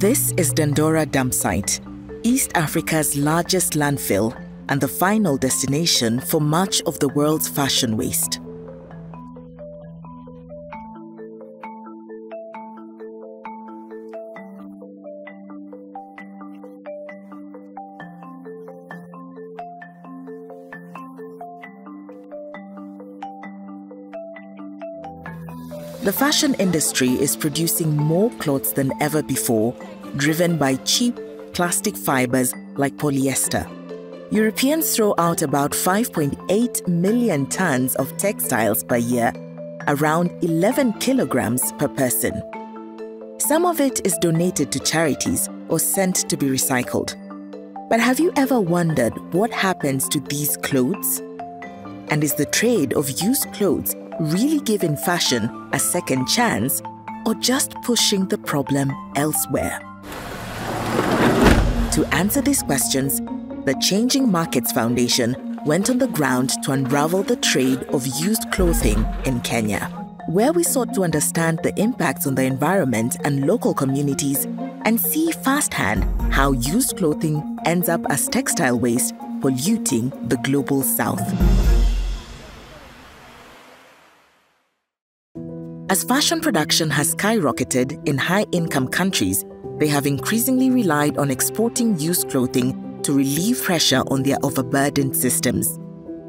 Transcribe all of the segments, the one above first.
This is Dandora dump site, East Africa's largest landfill and the final destination for much of the world's fashion waste. The fashion industry is producing more clothes than ever before, driven by cheap plastic fibres like polyester. Europeans throw out about 5.8 million tons of textiles per year, around 11 kilograms per person. Some of it is donated to charities or sent to be recycled. But have you ever wondered what happens to these clothes? And is the trade of used clothes really giving fashion a second chance, or just pushing the problem elsewhere? To answer these questions, the Changing Markets Foundation went on the ground to unravel the trade of used clothing in Kenya, where we sought to understand the impacts on the environment and local communities and see firsthand how used clothing ends up as textile waste, polluting the global south. As fashion production has skyrocketed in high-income countries, they have increasingly relied on exporting used clothing to relieve pressure on their overburdened systems.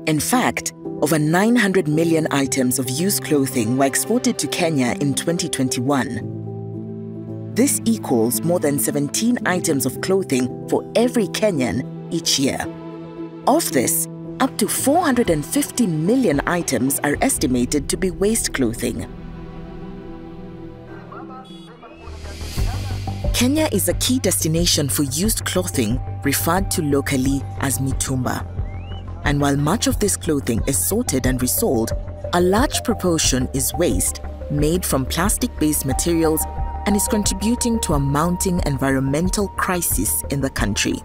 In fact, over 900 million items of used clothing were exported to Kenya in 2021. This equals more than 17 items of clothing for every Kenyan each year. Of this, up to 450 million items are estimated to be waste clothing. Kenya is a key destination for used clothing, referred to locally as mitumba. And while much of this clothing is sorted and resold, a large proportion is waste made from plastic-based materials and is contributing to a mounting environmental crisis in the country.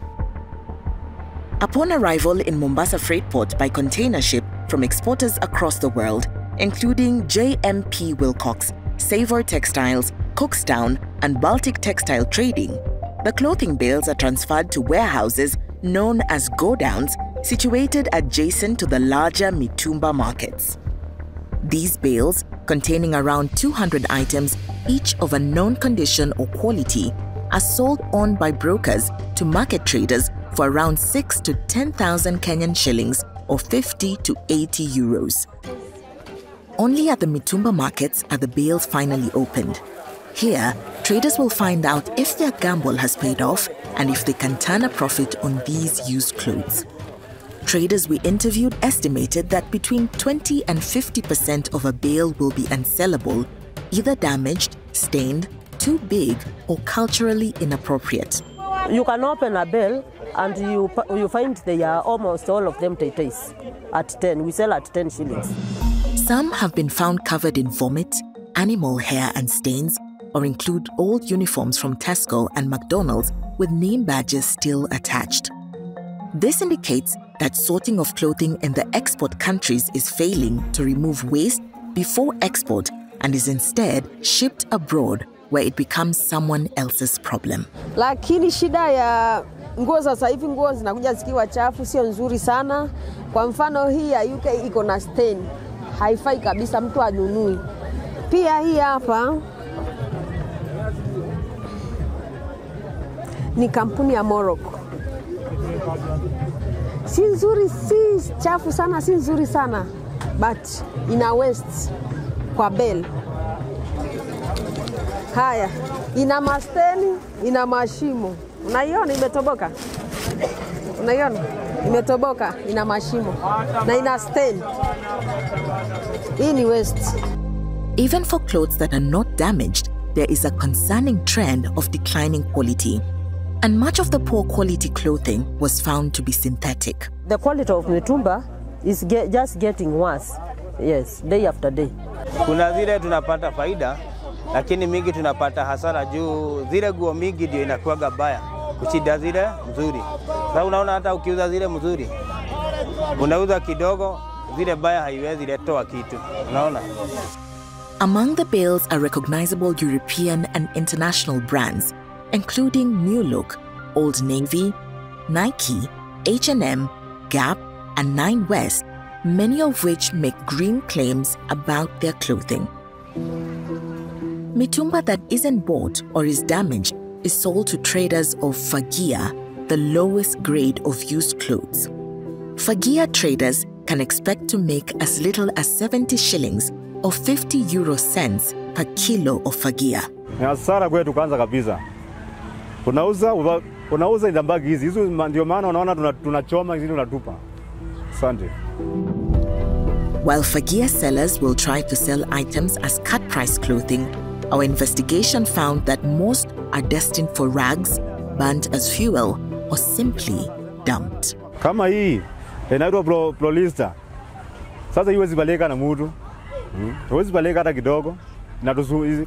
Upon arrival in Mombasa Freight Port by container ship from exporters across the world, including JMP Wilcox, Savor Textiles, Cookstown, and Baltic Textile Trading, the clothing bales are transferred to warehouses known as godowns situated adjacent to the larger mitumba markets. These bales, containing around 200 items, each of a known condition or quality, are sold on by brokers to market traders for around 6 to 10,000 Kenyan shillings or 50 to 80 euros. Only at the mitumba markets are the bales finally opened. Here, traders will find out if their gamble has paid off and if they can turn a profit on these used clothes. Traders we interviewed estimated that between 20 and 50% of a bale will be unsellable, either damaged, stained, too big, or culturally inappropriate. You can open a bale and you find they are almost all of them taitais at 10. We sell at 10 shillings. Some have been found covered in vomit, animal hair and stains, or include old uniforms from Tesco and McDonald's with name badges still attached. This indicates that sorting of clothing in the export countries is failing to remove waste before export and is instead shipped abroad where it becomes someone else's problem. Lakini shida ya nguo sasa hivi, nguo zinakuja zikiwa chafu, sio nzuri sana. Kwa mfano hii ya UK iko na stain, haifai kabisa, mtu anunui. Pia hii hapa ni kampuni ya Morocco. Si nzuri, si chafu sana, si nzuri sana, but ina waste kwa bale. Haya, ina masteni, ina mashimo. Unaiona imetoboka? Unaiona? Imetoboka, ina mashimo na ina stain. Hii ni waste. Even for clothes that are not damaged, there is a concerning trend of declining quality. And much of the poor quality clothing was found to be synthetic. The quality of mitumba is just getting worse. Yes, day after day. Kuna zile tunapata faida, lakini mingi tunapata hasara juu zile nguo mingi ndio inakuwa baya kushinda zile nzuri. Sasa unaona hata ukiuza zile nzuri, unauza kidogo, zile baya haiwezi letoa kitu. Unaona? Among the bales are recognizable European and international brands, including New Look, Old Navy, Nike, H&M, Gap, and Nine West, many of which make green claims about their clothing. Mitumba that isn't bought or is damaged is sold to traders of fagia, the lowest grade of used clothes. Fagia traders can expect to make as little as 70 shillings or 50 euro cents per kilo of fagia. Hasara kwetu kwanza kabisa. Unauza ndambagi hizi ndio maana unaona tunachoma hizi tunatupa. Asante. While fagia sellers will try to sell items as cut-price clothing, our investigation found that most are destined for rags, burnt as fuel, or simply dumped. Kama hii inaitwa prolista. Sasa hiyo zibaleka na mtu. Huwezi baleka hata kidogo.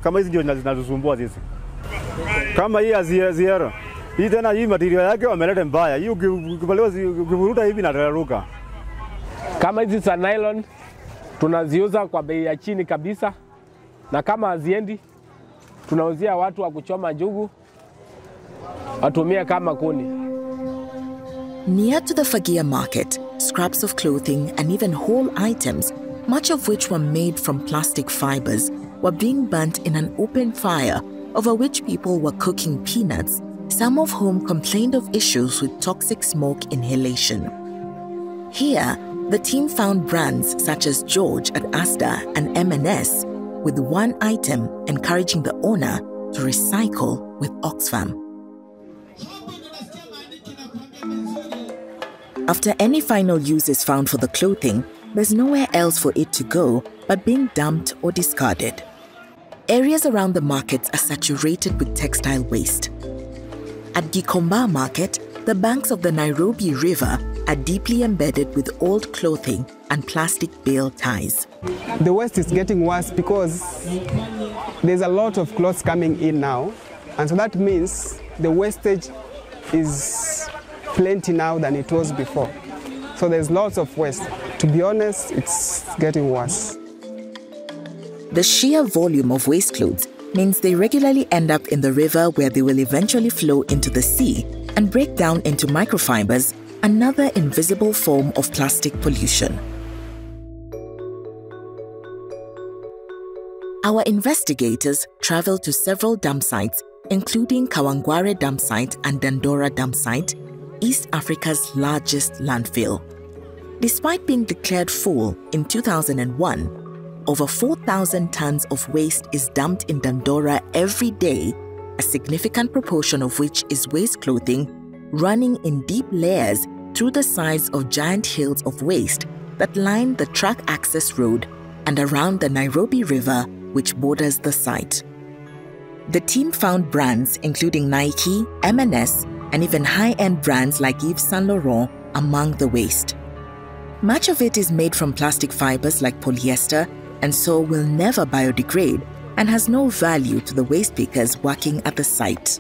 Kama hizi ndio zinatusumbua sisi. Kama hii aziero. Hii tena hii material yake wameleta mbaya. Hii ukivuruta hivi inatararuka. Kama hizi za nylon tunaziuza kwa bei ya chini kabisa, na kama haziendi tunauzia watu wa kuchoma njugu watumia kama kuni. Near to the fagia market, scraps of clothing and even whole items, much of which were made from plastic fibres, were being burnt in an open fire over which people were cooking peanuts, some of whom complained of issues with toxic smoke inhalation. Here, the team found brands such as George at Asda and M&S, with one item encouraging the owner to recycle with Oxfam. After any final use is found for the clothing, there's nowhere else for it to go but being dumped or discarded. Areas around the markets are saturated with textile waste. At Gikomba Market, the banks of the Nairobi River are deeply embedded with old clothing and plastic bale ties. The waste is getting worse because there's a lot of clothes coming in now, and so that means the wastage is plenty now than it was before. So there's lots of waste. To be honest, it's getting worse. The sheer volume of waste clothes means they regularly end up in the river, where they will eventually flow into the sea and break down into microfibers, another invisible form of plastic pollution. Our investigators traveled to several dump sites, including Kawangware dump site and Dandora dump site, East Africa's largest landfill. Despite being declared full in 2001, over 4,000 tons of waste is dumped in Dandora every day, a significant proportion of which is waste clothing, running in deep layers through the sides of giant hills of waste that line the track access road and around the Nairobi River, which borders the site. The team found brands including Nike, M&S, and even high-end brands like Yves Saint Laurent among the waste. Much of it is made from plastic fibers like polyester, and so will never biodegrade and has no value to the waste pickers working at the site.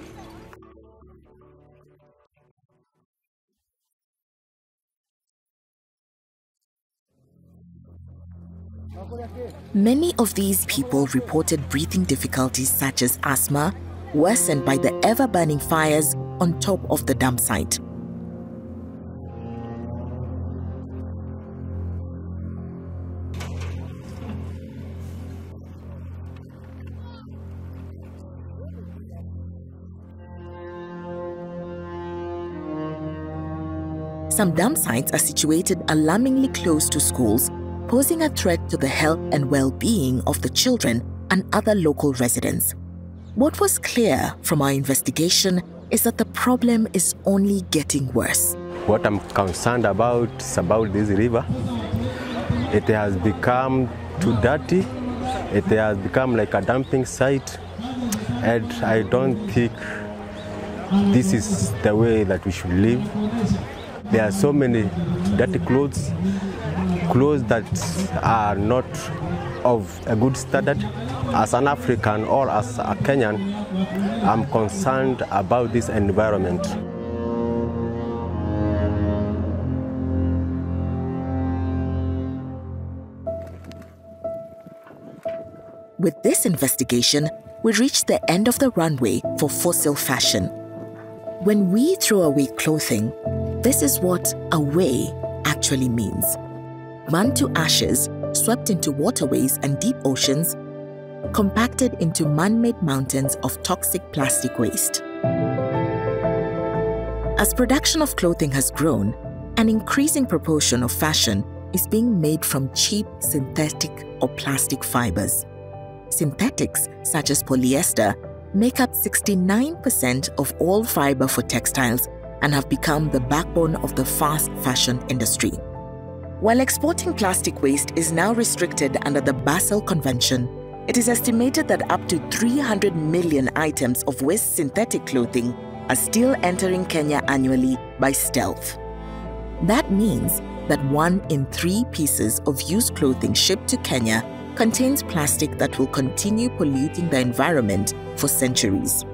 Many of these people reported breathing difficulties such as asthma, worsened by the ever-burning fires on top of the dump site. Some dump sites are situated alarmingly close to schools, posing a threat to the health and well-being of the children and other local residents. What was clear from our investigation is that the problem is only getting worse. What I'm concerned about is about this river. It has become too dirty. It has become like a dumping site. And I don't think this is the way that we should live. There are so many dirty clothes that are not of a good standard. As an African or as a Kenyan, I'm concerned about this environment. With this investigation, we reach the end of the runway for fossil fashion. When we throw away clothing, this is what away actually means. Burned to ashes, swept into waterways and deep oceans, compacted into man-made mountains of toxic plastic waste. As production of clothing has grown, an increasing proportion of fashion is being made from cheap synthetic or plastic fibers. Synthetics, such as polyester, make up 69% of all fiber for textiles and have become the backbone of the fast fashion industry. While exporting plastic waste is now restricted under the Basel Convention, it is estimated that up to 300 million items of waste synthetic clothing are still entering Kenya annually by stealth. That means that 1 in 3 pieces of used clothing shipped to Kenya contains plastic that will continue polluting the environment for centuries.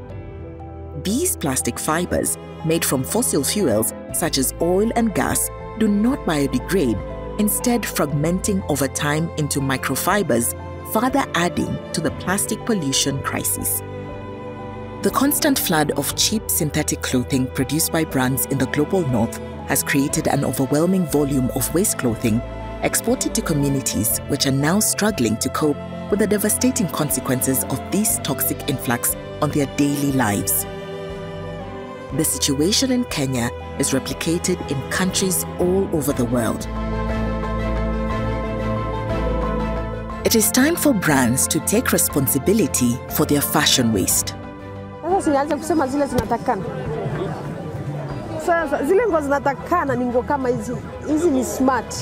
These plastic fibers, made from fossil fuels such as oil and gas, do not biodegrade, instead fragmenting over time into microfibers, further adding to the plastic pollution crisis. The constant flood of cheap synthetic clothing produced by brands in the global north has created an overwhelming volume of waste clothing exported to communities which are now struggling to cope with the devastating consequences of this toxic influx on their daily lives. The situation in Kenya is replicated in countries all over the world. It is time for brands to take responsibility for their fashion waste. Sasa sianze kusema zile zinatakana. Sasa zile nguo zinatakana ni nguo kama hizi. Hizi ni smart.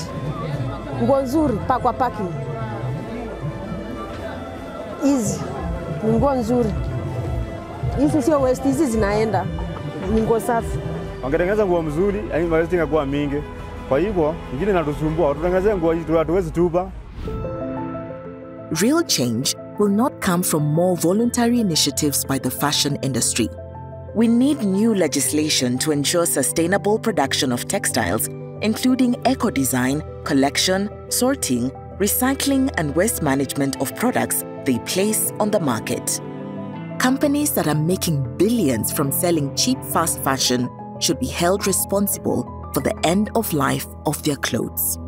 Nguo nzuri kwa packing. Hizi ni nguo nzuri. Hizi sio waste, hizi zinaenda. Ni nguo safi. Wangetengeneza nguo mzuri, yani waste ingekuwa mingi. Kwa hivyo, ingine inatusumbua. Tutengeneze nguo hizi hatuwezi tupa. Real change will not come from more voluntary initiatives by the fashion industry. We need new legislation to ensure sustainable production of textiles, including eco-design, collection, sorting, recycling, and waste management of products they place on the market. Companies that are making billions from selling cheap fast fashion should be held responsible for the end of life of their clothes.